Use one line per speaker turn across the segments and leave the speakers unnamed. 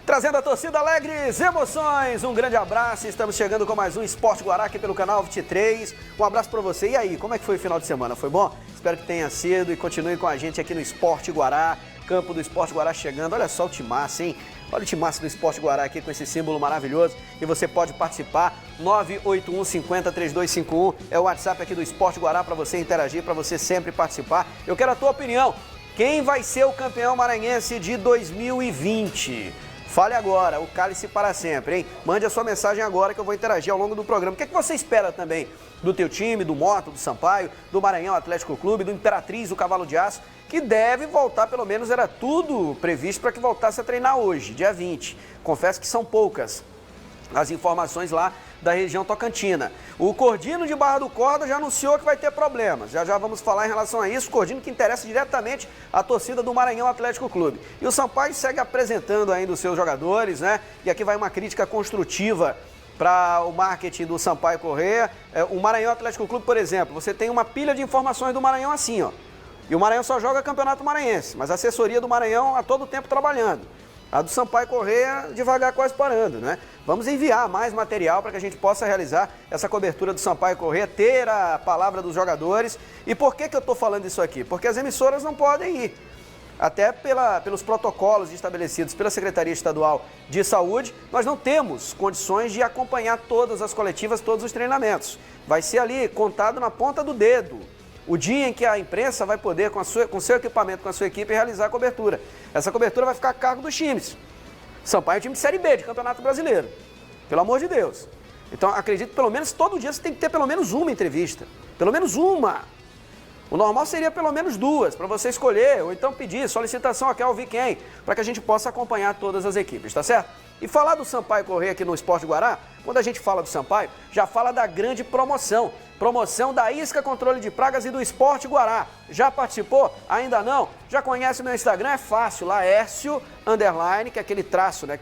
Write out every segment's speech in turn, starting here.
Trazendo a torcida alegres, emoções, um grande abraço. Estamos chegando com mais um Esporte Guará aqui pelo canal 23. Um abraço para você. E aí, como é que foi o final de semana? Foi bom? Espero que tenha sido e continue com a gente aqui no Esporte Guará. Campo do Esporte Guará chegando. Olha só o timaço, hein? Olha o timaço do Esporte Guará aqui com esse símbolo maravilhoso. E você pode participar. 981 50 3251 é o WhatsApp aqui do Esporte Guará para você interagir, para você sempre participar. Eu quero a tua opinião. Quem vai ser o campeão maranhense de 2020? Fale agora, o cálice para sempre, hein? Mande a sua mensagem agora que eu vou interagir ao longo do programa. O que é que você espera também do teu time, do Moto, do Sampaio, do Maranhão Atlético Clube, do Imperatriz, do Cavalo de Aço, que deve voltar, pelo menos era tudo previsto para que voltasse a treinar hoje, dia 20. Confesso que são poucas as informações lá da região tocantina. O Cordino de Barra do Corda já anunciou que vai ter problemas. Já vamos falar em relação a isso. O Cordino que interessa diretamente a torcida do Maranhão Atlético Clube. E o Sampaio segue apresentando ainda os seus jogadores, né? E aqui vai uma crítica construtiva para o marketing do Sampaio Corrêa. O Maranhão Atlético Clube, por exemplo, você tem uma pilha de informações do Maranhão assim, ó. E o Maranhão só joga Campeonato Maranhense, mas a assessoria do Maranhão a todo tempo trabalhando. A do Sampaio Corrêa devagar quase parando, né? Vamos enviar mais material para que a gente possa realizar essa cobertura do Sampaio Corrêa, ter a palavra dos jogadores. E por que eu estou falando isso aqui? Porque as emissoras não podem ir. Até pelos protocolos estabelecidos pela Secretaria Estadual de Saúde, nós não temos condições de acompanhar todas as coletivas, todos os treinamentos. Vai ser ali contado na ponta do dedo o dia em que a imprensa vai poder, com seu equipamento, com a sua equipe, realizar a cobertura. Essa cobertura vai ficar a cargo dos times. Sampaio é um time de Série B, de Campeonato Brasileiro. Pelo amor de Deus. Então, acredito que pelo menos todo dia você tem que ter pelo menos uma entrevista. Pelo menos uma. O normal seria pelo menos duas, para você escolher, ou então pedir solicitação a quem ouvir quem, para que a gente possa acompanhar todas as equipes, tá certo? E falar do Sampaio Corrêa aqui no Esporte Guará, quando a gente fala do Sampaio, já fala da grande promoção. Promoção da Isca Controle de Pragas e do Esporte Guará. Já participou? Ainda não? Já conhece meu Instagram? É fácil, Laércio, _, que é aquele traço, né?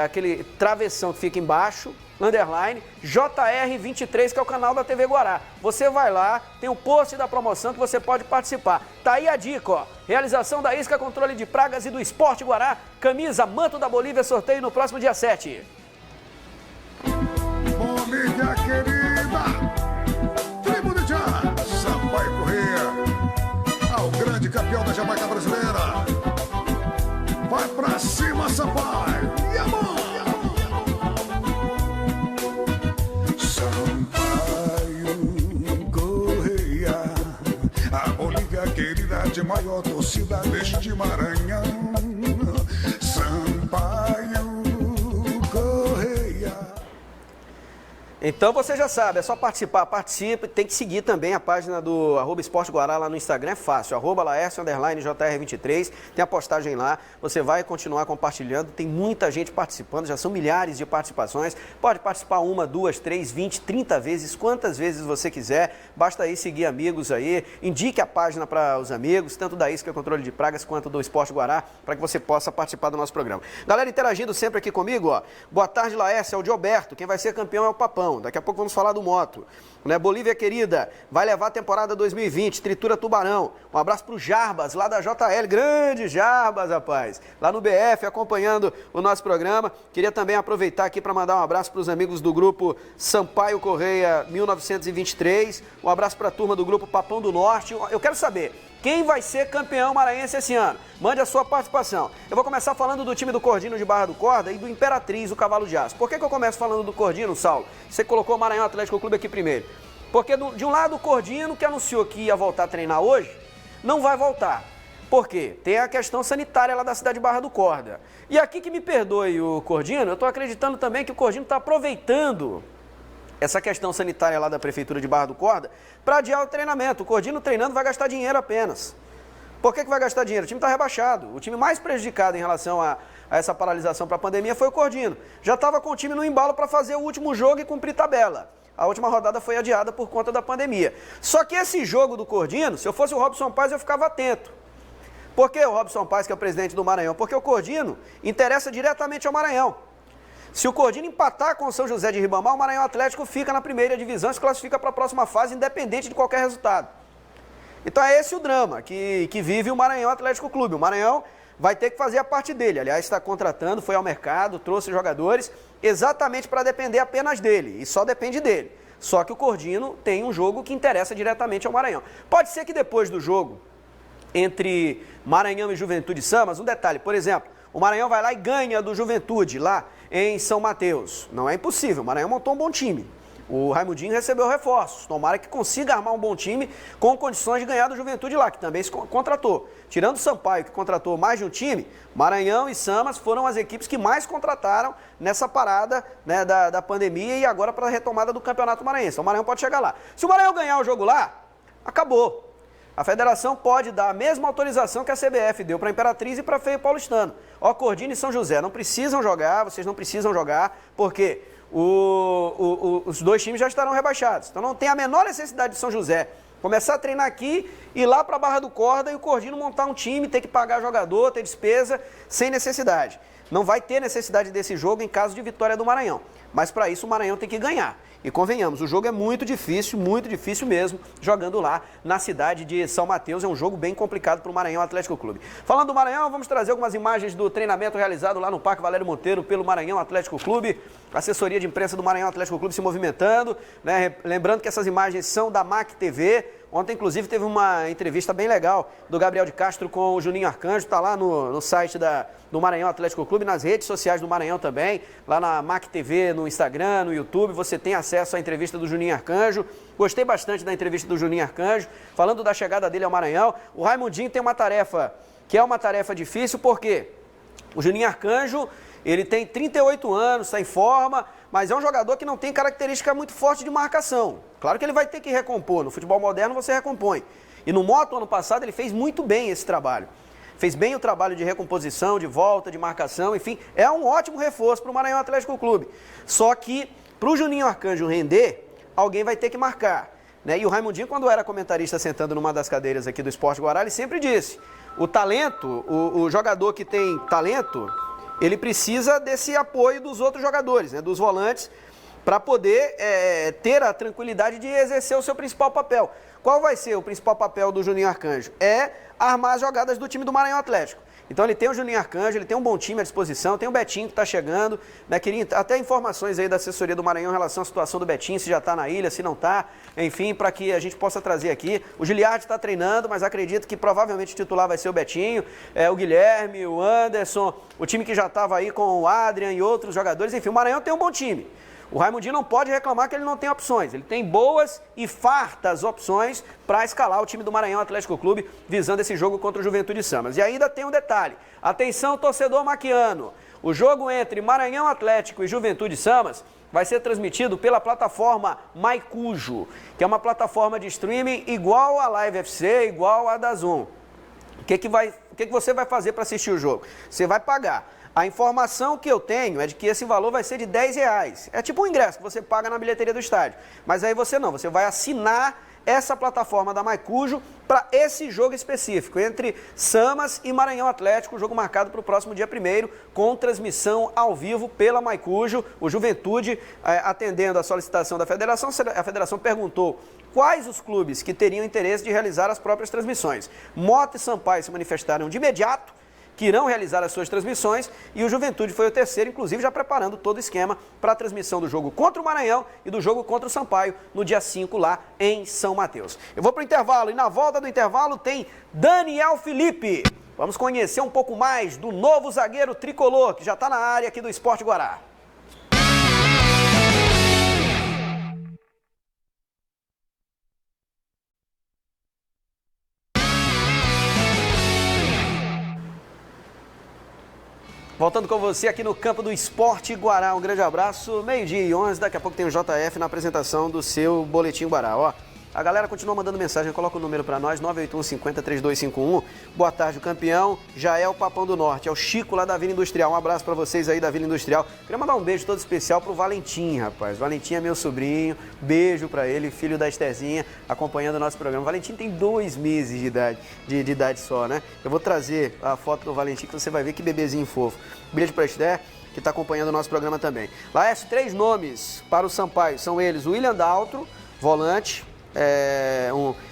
Aquele travessão que fica embaixo, _, JR23, que é o canal da TV Guará. Você vai lá, tem o post da promoção que você pode participar. Tá aí a dica, ó. Realização da Isca Controle de Pragas e do Esporte Guará. Camisa Manto da Bolívia, sorteio no próximo dia 7.
Bolívia querida! Tribo de Já! Sampaio Corrêa! Ao grande campeão da Jamaica brasileira! Vai pra cima, Sampaio! E a mão! Sampaio Corrêa! A Bolívia querida de maior torcida deste Maranhão! Sampaio Corrêa!
Então você já sabe, é só participar, participe, tem que seguir também a página do @Esporte Guará lá no Instagram, é fácil, @Laércio _JR23, tem a postagem lá, você vai continuar compartilhando, tem muita gente participando, já são milhares de participações, pode participar 1, 2, 3, 20, 30 vezes, quantas vezes você quiser, basta aí seguir amigos aí, indique a página para os amigos, tanto da Isca Controle de Pragas quanto do Esporte Guará, para que você possa participar do nosso programa. Galera interagindo sempre aqui comigo, ó, boa tarde Laércio, é o Gilberto, quem vai ser campeão é o Papão. Daqui a pouco vamos falar do Moto. Né? Bolívia querida, vai levar a temporada 2020, Tritura Tubarão. Um abraço pro Jarbas, lá da JL, grande Jarbas, rapaz. Lá no BF, acompanhando o nosso programa. Queria também aproveitar aqui para mandar um abraço para os amigos do grupo Sampaio Corrêa 1923. Um abraço para a turma do grupo Papão do Norte. Eu quero saber, quem vai ser campeão maranhense esse ano? Mande a sua participação. Eu vou começar falando do time do Cordino de Barra do Corda e do Imperatriz, o Cavalo de Aço. Por que eu começo falando do Cordino, Saulo? Você colocou o Maranhão Atlético Clube aqui primeiro. Porque de um lado o Cordino, que anunciou que ia voltar a treinar hoje, não vai voltar. Por quê? Tem a questão sanitária lá da cidade de Barra do Corda. E aqui que me perdoe o Cordino, eu estou acreditando também que o Cordino está aproveitando essa questão sanitária lá da Prefeitura de Barra do Corda para adiar o treinamento. O Cordino treinando vai gastar dinheiro apenas. Por que vai gastar dinheiro? O time está rebaixado. O time mais prejudicado em relação a essa paralisação para a pandemia foi o Cordino. Já estava com o time no embalo para fazer o último jogo e cumprir tabela. A última rodada foi adiada por conta da pandemia. Só que esse jogo do Cordino, se eu fosse o Robson Paes, eu ficava atento. Por que o Robson Paes, que é o presidente do Maranhão? Porque o Cordino interessa diretamente ao Maranhão. Se o Cordino empatar com o São José de Ribamar, o Maranhão Atlético fica na primeira divisão e se classifica para a próxima fase, independente de qualquer resultado. Então é esse o drama que vive o Maranhão Atlético Clube. O Maranhão vai ter que fazer a parte dele. Aliás, está contratando, foi ao mercado, trouxe jogadores exatamente para depender apenas dele, e só depende dele. Só que o Cordino tem um jogo que interessa diretamente ao Maranhão. Pode ser que depois do jogo entre Maranhão e Juventude Samas, um detalhe, por exemplo, o Maranhão vai lá e ganha do Juventude lá em São Mateus. Não é impossível, o Maranhão montou um bom time. O Raimundinho recebeu reforços. Tomara que consiga armar um bom time com condições de ganhar do Juventude lá, que também se contratou. Tirando o Sampaio, que contratou mais de um time, Maranhão e Samas foram as equipes que mais contrataram nessa parada, né, da pandemia e agora para a retomada do Campeonato Maranhense. Então o Maranhão pode chegar lá. Se o Maranhão ganhar o jogo lá, acabou. A federação pode dar a mesma autorização que a CBF deu para a Imperatriz e para Feio Paulistano. Ó, Cordino e São José, não precisam jogar, vocês não precisam jogar, porque os dois times já estarão rebaixados. Então não tem a menor necessidade de São José começar a treinar aqui, ir lá para a Barra do Corda e o Cordino montar um time, ter que pagar jogador, ter despesa, sem necessidade. Não vai ter necessidade desse jogo em caso de vitória do Maranhão. Mas para isso o Maranhão tem que ganhar. E convenhamos, o jogo é muito difícil mesmo, jogando lá na cidade de São Mateus. É um jogo bem complicado para o Maranhão Atlético Clube. Falando do Maranhão, vamos trazer algumas imagens do treinamento realizado lá no Parque Valério Monteiro pelo Maranhão Atlético Clube. A assessoria de imprensa do Maranhão Atlético Clube se movimentando, né? Lembrando que essas imagens são da MAC TV. Ontem, inclusive, teve uma entrevista bem legal do Gabriel de Castro com o Juninho Arcanjo. Está lá no site do Maranhão Atlético Clube, nas redes sociais do Maranhão também. Lá na MAC TV, no Instagram, no YouTube, você tem acesso à entrevista do Juninho Arcanjo. Gostei bastante da entrevista do Juninho Arcanjo, falando da chegada dele ao Maranhão. O Raimundinho tem uma tarefa, que é uma tarefa difícil, porque o Juninho Arcanjo, ele tem 38 anos, está em forma, mas é um jogador que não tem característica muito forte de marcação. Claro que ele vai ter que recompor, no futebol moderno você recompõe. E no Moto, ano passado, ele fez muito bem esse trabalho. Fez bem o trabalho de recomposição, de volta, de marcação, enfim, é um ótimo reforço para o Maranhão Atlético Clube. Só que, para o Juninho Arcanjo render, alguém vai ter que marcar, né? E o Raimundinho, quando era comentarista sentando numa das cadeiras aqui do Esporte Guará, ele sempre disse, o talento, o jogador que tem talento, ele precisa desse apoio dos outros jogadores, né, dos volantes, para poder ter a tranquilidade de exercer o seu principal papel. Qual vai ser o principal papel do Juninho Arcanjo? É armar as jogadas do time do Maranhão Atlético. Então ele tem o Juninho Arcanjo, ele tem um bom time à disposição, tem o Betinho que está chegando, né? Queria até informações aí da assessoria do Maranhão em relação à situação do Betinho, se já está na ilha, se não está, enfim, para que a gente possa trazer aqui. O Giliardi está treinando, mas acredito que provavelmente o titular vai ser o Betinho, o Guilherme, o Anderson, o time que já estava aí com o Adrian e outros jogadores, enfim, o Maranhão tem um bom time. O Raimundinho não pode reclamar que ele não tem opções. Ele tem boas e fartas opções para escalar o time do Maranhão Atlético Clube, visando esse jogo contra o Juventude Samas. E ainda tem um detalhe. Atenção, torcedor maquiano. O jogo entre Maranhão Atlético e Juventude Samas vai ser transmitido pela plataforma Maicujo, que é uma plataforma de streaming igual a Live FC, igual a DAZN. O que você vai fazer para assistir o jogo? Você vai pagar. A informação que eu tenho é de que esse valor vai ser de R$10. É tipo um ingresso que você paga na bilheteria do estádio. Mas aí você não, você vai assinar essa plataforma da Maicujo para esse jogo específico, entre Samas e Maranhão Atlético, jogo marcado para o próximo dia 1º, com transmissão ao vivo pela Maicujo. O Juventude, atendendo a solicitação da federação, a federação perguntou quais os clubes que teriam interesse de realizar as próprias transmissões. Mota e Sampaio se manifestaram de imediato, que irão realizar as suas transmissões, e o Juventude foi o terceiro, inclusive já preparando todo o esquema para a transmissão do jogo contra o Maranhão e do jogo contra o Sampaio no dia 5 lá em São Mateus. Eu vou para o intervalo e na volta do intervalo tem Daniel Felipe. Vamos conhecer um pouco mais do novo zagueiro tricolor que já está na área aqui do Esporte Guará. Voltando com você aqui no campo do Esporte Guará, um grande abraço, 12h11, daqui a pouco tem o JF na apresentação do seu Boletim Guará, ó. A galera continua mandando mensagem, coloca o número para nós, 981-50-3251. Boa tarde, o campeão já é o Papão do Norte, é o Chico lá da Vila Industrial. Um abraço para vocês aí da Vila Industrial. Queria mandar um beijo todo especial pro Valentim, rapaz. Valentim é meu sobrinho, beijo para ele, filho da Estezinha, acompanhando o nosso programa. O Valentim tem 2 meses de idade só, né? Eu vou trazer a foto do Valentim que você vai ver que bebezinho fofo. Beijo para Esté, que está acompanhando o nosso programa também. Laércio, 3 nomes para o Sampaio, são eles: o William Daltro, volante,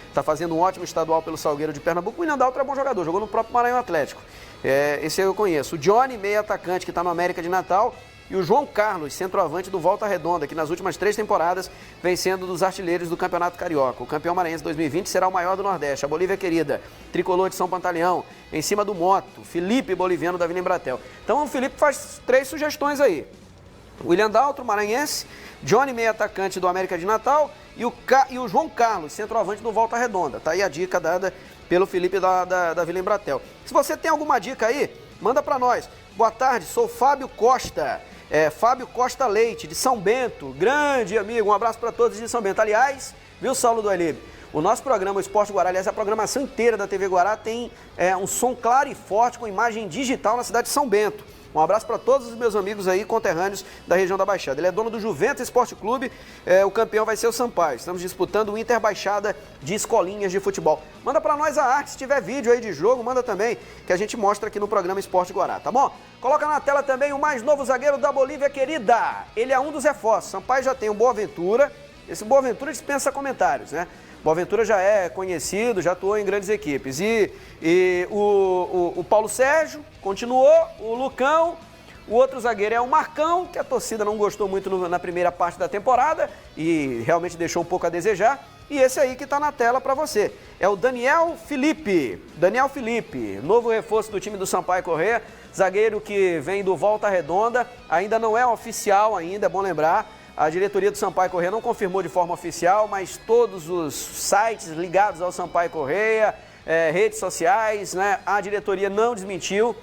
está fazendo um ótimo estadual pelo Salgueiro de Pernambuco. O William Daltro é bom jogador, jogou no próprio Maranhão Atlético. Esse eu conheço. O Johnny, meio atacante, que está no América de Natal. E o João Carlos, centroavante do Volta Redonda, que nas últimas 3 temporadas vem sendo dos artilheiros do Campeonato Carioca. O campeão maranhense 2020 será o maior do Nordeste. A Bolívia querida, tricolor de São Pantaleão, em cima do Moto. Felipe, boliviano da Vila Embratel. Então o Felipe faz 3 sugestões aí. William Daltro, maranhense. Johnny, meio atacante do América de Natal. E o João Carlos, centroavante do Volta Redonda. Tá aí a dica dada pelo Felipe da Vila Embratel. Se você tem alguma dica aí, manda para nós. Boa tarde, sou Fábio Costa. Fábio Costa Leite, de São Bento, grande amigo, um abraço para todos de São Bento. Aliás, viu, Saulo do Alib? O nosso programa, o Esporte Guará, aliás, a programação inteira da TV Guará tem um som claro e forte com imagem digital na cidade de São Bento. Um abraço para todos os meus amigos aí, conterrâneos da região da Baixada. Ele é dono do Juventus Esporte Clube, o campeão vai ser o Sampaio. Estamos disputando o Inter Baixada de escolinhas de futebol. Manda para nós a arte, se tiver vídeo aí de jogo, manda também, que a gente mostra aqui no programa Esporte Guará, tá bom? Coloca na tela também o mais novo zagueiro da Bolívia querida. Ele é um dos reforços. Sampaio já tem o Boaventura. Esse Boaventura dispensa comentários, né? Boaventura já é conhecido, já atuou em grandes equipes. E o Paulo Sérgio continuou, o Lucão, o outro zagueiro é o Marcão, que a torcida não gostou muito na primeira parte da temporada e realmente deixou um pouco a desejar. E esse aí que está na tela para você é o Daniel Felipe. Daniel Felipe, novo reforço do time do Sampaio Corrêa, zagueiro que vem do Volta Redonda, ainda não é oficial ainda, é bom lembrar. A diretoria do Sampaio Corrêa não confirmou de forma oficial, mas todos os sites ligados ao Sampaio Corrêa, redes sociais, né, a diretoria não desmentiu.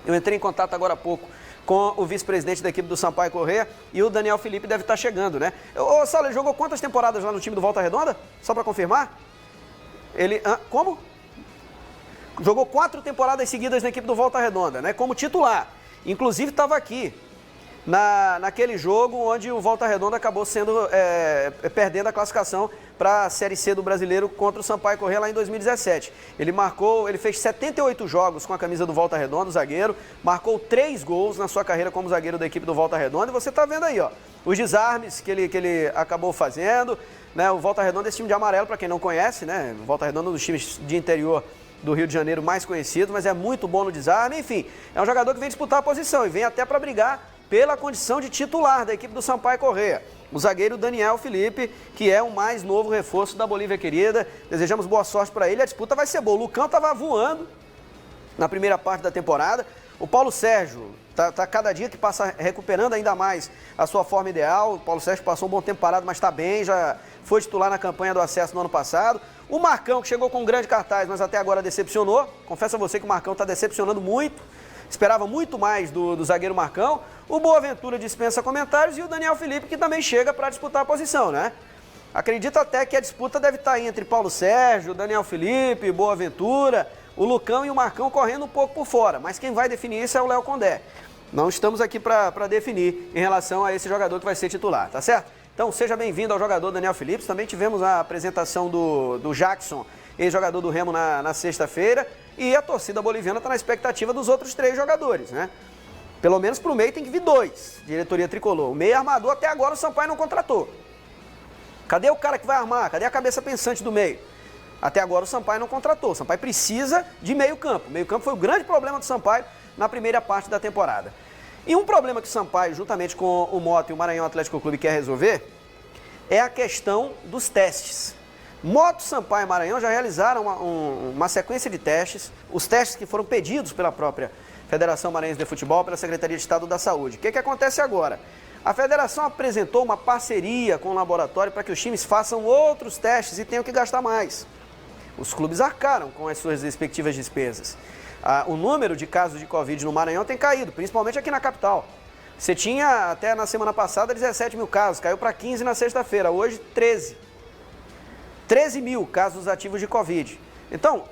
Eu entrei em contato agora há pouco com o vice-presidente da equipe do Sampaio Corrêa e o Daniel Felipe deve estar chegando, né? Ô, Saulo, ele jogou quantas temporadas lá no time do Volta Redonda? Só para confirmar? Como? Jogou 4 temporadas seguidas na equipe do Volta Redonda, né? Como titular. Inclusive estava aqui naquele jogo onde o Volta Redonda acabou perdendo a classificação para a Série C do Brasileiro contra o Sampaio Corrêa lá em 2017. Ele fez 78 jogos com a camisa do Volta Redonda, o zagueiro, marcou 3 gols na sua carreira como zagueiro da equipe do Volta Redonda, e você está vendo aí, ó, os desarmes que ele acabou fazendo, né? O Volta Redonda é esse time de amarelo, para quem não conhece, né? O Volta Redonda é um dos times de interior do Rio de Janeiro mais conhecido, mas é muito bom no desarme, enfim, é um jogador que vem disputar a posição e vem até para brigar pela condição de titular da equipe do Sampaio Corrêa. O zagueiro Daniel Felipe, que é o mais novo reforço da Bolívia querida. Desejamos boa sorte para ele, a disputa vai ser boa. O Lucão estava voando na primeira parte da temporada. O Paulo Sérgio tá cada dia que passa recuperando ainda mais a sua forma ideal. O Paulo Sérgio passou um bom tempo parado, mas está bem, já foi titular na campanha do acesso no ano passado. O Marcão, que chegou com um grande cartaz, mas até agora decepcionou. Confesso a você que o Marcão está decepcionando muito. Esperava muito mais do zagueiro Marcão. O Boaventura dispensa comentários e o Daniel Felipe, que também chega para disputar a posição, né? Acredito até que a disputa deve estar aí entre Paulo Sérgio, Daniel Felipe, Boaventura, o Lucão e o Marcão correndo um pouco por fora. Mas quem vai definir isso é o Léo Condé. Não estamos aqui para definir em relação a esse jogador que vai ser titular, tá certo? Então seja bem-vindo ao jogador Daniel Felipe. Também tivemos a apresentação do Jackson, ex-jogador do Remo, na sexta-feira. E a torcida boliviana está na expectativa dos outros 3 jogadores, né? Pelo menos para o meio tem que vir 2, diretoria tricolor. O meio armador até agora o Sampaio não contratou. Cadê o cara que vai armar? Cadê a cabeça pensante do meio? Até agora o Sampaio não contratou. O Sampaio precisa de meio campo. O meio campo foi o grande problema do Sampaio na primeira parte da temporada. E um problema que o Sampaio, juntamente com o Moto e o Maranhão Atlético Clube, quer resolver é a questão dos testes. Moto, Sampaio e Maranhão já realizaram uma sequência de testes, os testes que foram pedidos pela própria Federação Maranhense de Futebol, pela Secretaria de Estado da Saúde. O que acontece agora? A federação apresentou uma parceria com o laboratório para que os times façam outros testes e tenham que gastar mais. Os clubes arcaram com as suas respectivas despesas. O número de casos de Covid no Maranhão tem caído, principalmente aqui na capital. Você tinha até na semana passada 17 mil casos, caiu para 15 na sexta-feira, hoje 13. 13 mil casos ativos de Covid. Então,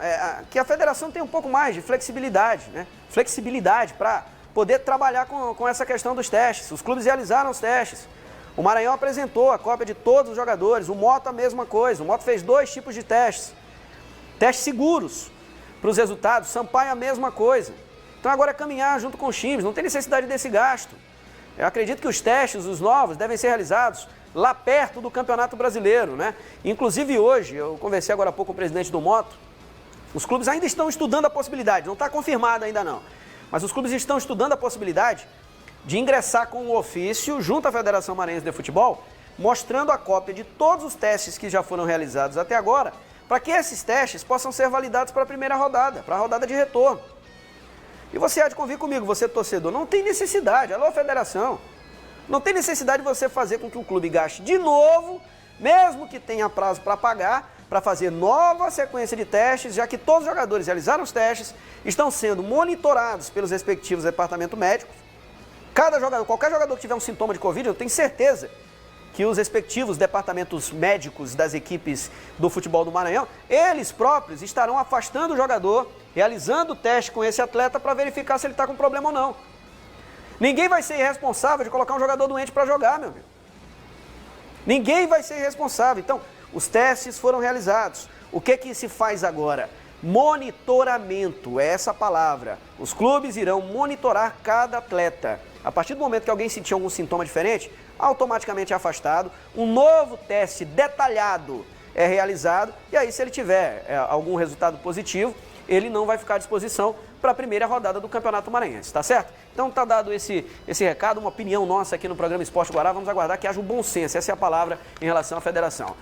que a federação tenha um pouco mais de flexibilidade, né? Flexibilidade para poder trabalhar com essa questão dos testes. Os clubes realizaram os testes. O Maranhão apresentou a cópia de todos os jogadores. O Moto a mesma coisa. O Moto fez 2 tipos de testes. Testes seguros para os resultados. Sampaio a mesma coisa. Então agora é caminhar junto com os times. Não tem necessidade desse gasto. Eu acredito que os testes, os novos, devem ser realizados lá perto do Campeonato Brasileiro, né? Inclusive hoje, eu conversei agora há pouco com o presidente do Moto, Os clubes ainda estão estudando a possibilidade, não está confirmado ainda não, mas os clubes estão estudando a possibilidade de ingressar com um ofício junto à Federação Maranhense de Futebol, mostrando a cópia de todos os testes que já foram realizados até agora, para que esses testes possam ser validados para a primeira rodada, para a rodada de retorno. E você há de convir comigo, você torcedor, não tem necessidade, alô Federação, não tem necessidade de você fazer com que o clube gaste de novo, mesmo que tenha prazo para pagar, para fazer nova sequência de testes, já que todos os jogadores realizaram os testes, estão sendo monitorados pelos respectivos departamentos médicos. Qualquer jogador que tiver um sintoma de Covid, eu tenho certeza que os respectivos departamentos médicos das equipes do futebol do Maranhão, eles próprios estarão afastando o jogador, realizando o teste com esse atleta para verificar se ele está com problema ou não. Ninguém vai ser irresponsável de colocar um jogador doente para jogar, meu amigo. Ninguém vai ser irresponsável. Então, os testes foram realizados. O que se faz agora? Monitoramento, é essa a palavra. Os clubes irão monitorar cada atleta. A partir do momento que alguém sentir algum sintoma diferente, automaticamente é afastado. Um novo teste detalhado é realizado. E aí, se ele tiver algum resultado positivo, ele não vai ficar à disposição para a primeira rodada do Campeonato Maranhense, tá certo? Então tá dado esse recado, uma opinião nossa aqui no programa Esporte Guará. Vamos aguardar que haja o bom senso, essa é a palavra em relação à federação.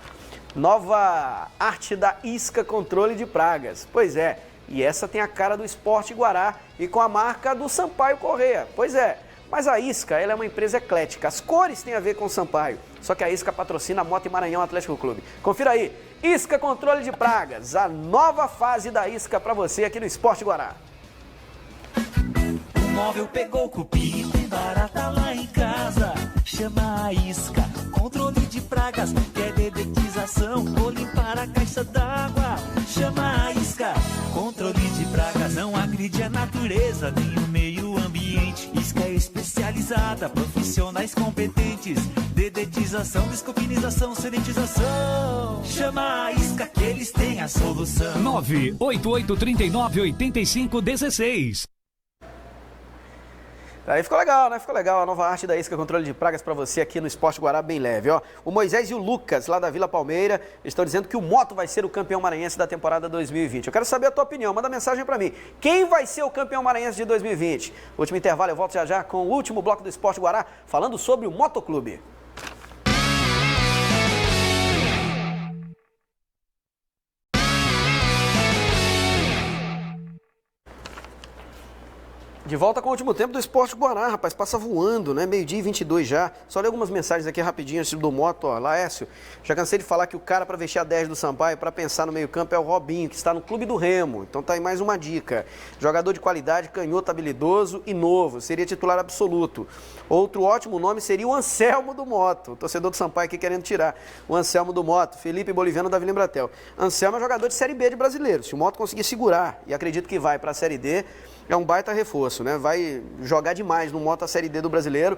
Nova arte da isca controle de pragas. Pois é, e essa tem a cara do Esporte Guará e com a marca do Sampaio Corrêa. Pois é, mas a Isca, ela é uma empresa eclética. As cores têm a ver com o Sampaio, só que a Isca patrocina a Moto e Maranhão Atlético Clube. Confira aí, Isca Controle de Pragas, a nova fase da Isca para você aqui no Esporte Guará.
O móvel pegou cupim, tem barata lá em casa. Chama a Isca, controle de pragas, quer dedetização ou limpar a caixa d'água. Chama a Isca, controle de pragas, não agride a natureza nem o meio ambiente. Isca é especializada, profissionais competentes, dedetização, descopinização, sanitização. Chama a Isca que eles têm a solução.
988398516.
Aí ficou legal, né? Ficou legal a nova arte da Isca Controle de Pragas para você aqui no Esporte Guará, bem leve, ó. O Moisés e o Lucas, lá da Vila Palmeira, estão dizendo que o Moto vai ser o campeão maranhense da temporada 2020. Eu quero saber a tua opinião, manda mensagem para mim. Quem vai ser o campeão maranhense de 2020? Último intervalo, eu volto já já com o último bloco do Esporte Guará, falando sobre o Motoclube. De volta com o último tempo do Esporte Guará, rapaz, passa voando, né? 12h22 já. Só ler algumas mensagens aqui rapidinho antes do Moto, ó. Laércio, já cansei de falar que o cara para vestir a 10 do Sampaio, para pensar no meio-campo, é o Robinho, que está no Clube do Remo. Então tá aí mais uma dica. Jogador de qualidade, canhoto, habilidoso e novo. Seria titular absoluto. Outro ótimo nome seria o Anselmo do Moto. O torcedor do Sampaio aqui querendo tirar o Anselmo do Moto. Felipe Boliviano da Vila Embratel. Anselmo é jogador de Série B de brasileiro. Se o Moto conseguir segurar, e acredito que vai para a Série D, é um baita reforço, né? Vai jogar demais no Moto a Série D do brasileiro.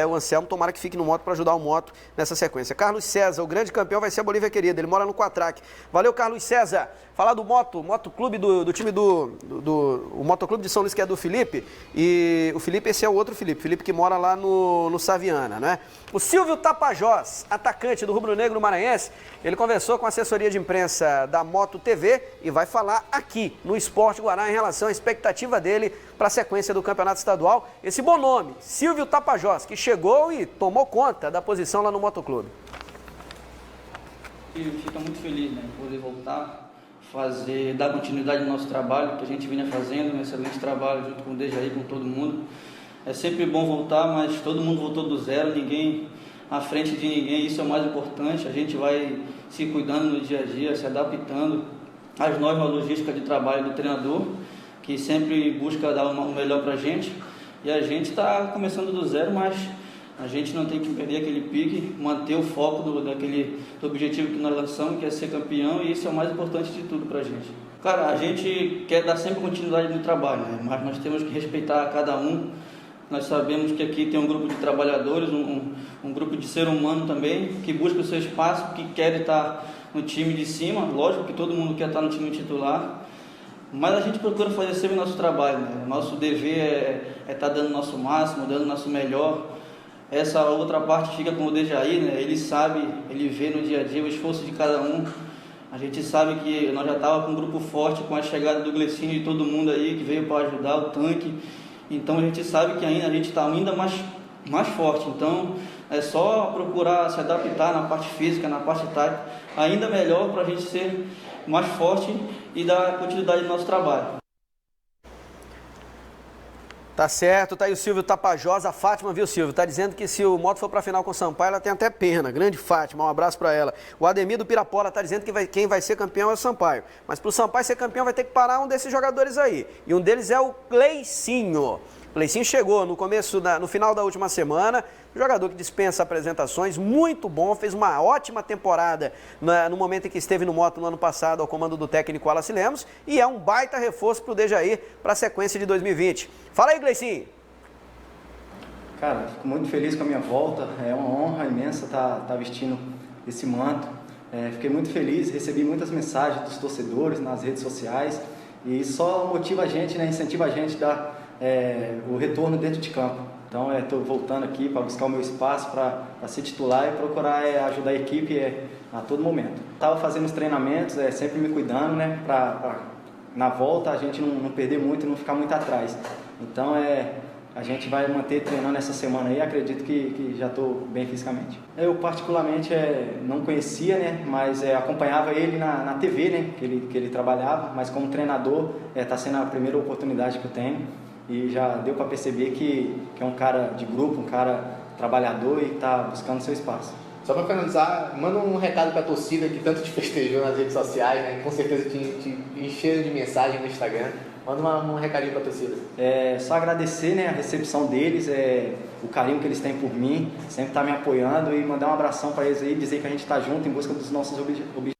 O Anselmo, tomara que fique no Moto para ajudar o Moto nessa sequência. Carlos César, o grande campeão vai ser a Bolívia Querida. Ele mora no Quatraque. Valeu, Carlos César. Falar do Motoclube, do time o Motoclube de São Luís, que é do Felipe. E o Felipe, esse é o outro Felipe. Felipe que mora lá no Saviana, né? O Silvio Tapajós, atacante do Rubro Negro Maranhense, ele conversou com a assessoria de imprensa da Moto TV e vai falar aqui no Esporte Guará em relação à expectativa dele para a sequência do Campeonato Estadual. Esse bom nome, Silvio Tapajós, que chegou e tomou conta da posição lá no Motoclube.
Eu fico muito feliz, né, por poder voltar, dar continuidade no nosso trabalho, que a gente vinha fazendo, um excelente trabalho junto com o Dejaí, com todo mundo. É sempre bom voltar, mas todo mundo voltou do zero, ninguém à frente de ninguém, isso é o mais importante. A gente vai se cuidando no dia a dia, se adaptando às novas logísticas de trabalho do treinador, que sempre busca dar o melhor para a gente. E a gente está começando do zero, mas a gente não tem que perder aquele pique, manter o foco do objetivo que nós lançamos, que é ser campeão, e isso é o mais importante de tudo para a gente. Cara, a gente quer dar sempre continuidade no trabalho, né? Mas nós temos que respeitar cada um. Nós sabemos que aqui tem um grupo de trabalhadores, um grupo de ser humano também, que busca o seu espaço, que quer estar no time de cima. Lógico que todo mundo quer estar no time titular, mas a gente procura fazer sempre o nosso trabalho, né? Nosso dever é estar dando o nosso máximo, dando o nosso melhor. Essa outra parte fica com o Dejaí, né? Ele sabe, ele vê no dia a dia o esforço de cada um. A gente sabe que nós já estávamos com um grupo forte com a chegada do Glecinho e todo mundo aí que veio para ajudar o tanque. Então a gente sabe que ainda a gente está ainda mais forte. Então é só procurar se adaptar na parte física, na parte tática, ainda melhor para a gente ser mais forte e dar continuidade no nosso trabalho.
Tá certo, tá aí o Silvio Tapajós, a Fátima, viu, Silvio? Tá dizendo que se o Moto for pra final com o Sampaio, ela tem até pena. Grande Fátima, um abraço pra ela. O Ademir do Pirapora tá dizendo que quem vai ser campeão é o Sampaio. Mas pro Sampaio ser campeão vai ter que parar um desses jogadores aí. E um deles é o Gleicinho. O Gleicinho chegou no final da última semana, jogador que dispensa apresentações, muito bom, fez uma ótima temporada no momento em que esteve no Moto no ano passado ao comando do técnico Wallace Lemos e é um baita reforço para o Dejaí para a sequência de 2020. Fala aí, Gleicinho.
Cara, fico muito feliz com a minha volta, é uma honra imensa estar vestindo esse manto. Fiquei muito feliz, recebi muitas mensagens dos torcedores nas redes sociais e isso só motiva a gente, né, incentiva a gente a dar o retorno dentro de campo. Então estou voltando aqui para buscar o meu espaço para ser titular e procurar ajudar a equipe a todo momento. Estava fazendo os treinamentos, sempre me cuidando, né, para na volta a gente não perder muito e não ficar muito atrás. Então a gente vai manter treinando essa semana aí, acredito que já estou bem fisicamente. Eu particularmente não conhecia, né, mas acompanhava ele na TV, né, que ele trabalhava, mas como treinador está sendo a primeira oportunidade que eu tenho. E já deu para perceber que é um cara de grupo, um cara trabalhador e está buscando seu espaço.
Só para finalizar, manda um recado para a torcida que tanto te festejou nas redes sociais, né? Com certeza te encheram de mensagem no Instagram. Manda um recadinho para a torcida.
Só agradecer, né, a recepção deles, o carinho que eles têm por mim, sempre tá me apoiando e mandar um abração para eles aí, dizer que a gente está junto em busca dos nossos objetivos.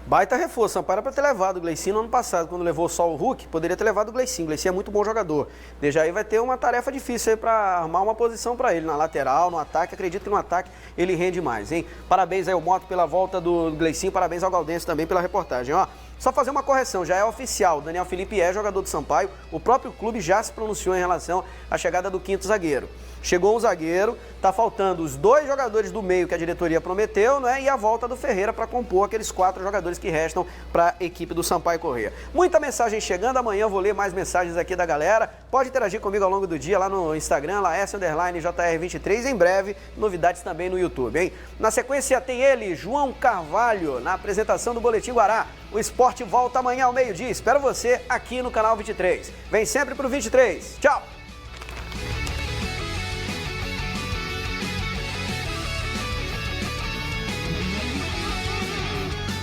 Baita reforço, Sampaio era para ter levado o Gleicinho no ano passado, quando levou só o Hulk, poderia ter levado o Gleicinho. O Gleicinho é muito bom jogador. Dejaí vai ter uma tarefa difícil aí para armar uma posição para ele, na lateral, no ataque. Acredito que no ataque ele rende mais, hein? Parabéns aí ao Moto pela volta do Gleicinho, parabéns ao Galdense também pela reportagem, ó. Só fazer uma correção, já é oficial, o Daniel Felipe é jogador do Sampaio, o próprio clube já se pronunciou em relação à chegada do quinto zagueiro. Chegou um zagueiro, tá faltando os 2 jogadores do meio que a diretoria prometeu, né? E a volta do Ferreira para compor aqueles 4 jogadores que restam para a equipe do Sampaio Corrêa. Muita mensagem chegando, amanhã eu vou ler mais mensagens aqui da galera. Pode interagir comigo ao longo do dia lá no Instagram, Laércio_JR23, em breve, novidades também no YouTube, hein? Na sequência tem ele, João Carvalho, na apresentação do Boletim Guará. O esporte volta amanhã ao meio-dia. Espero você aqui no canal 23. Vem sempre pro 23. Tchau!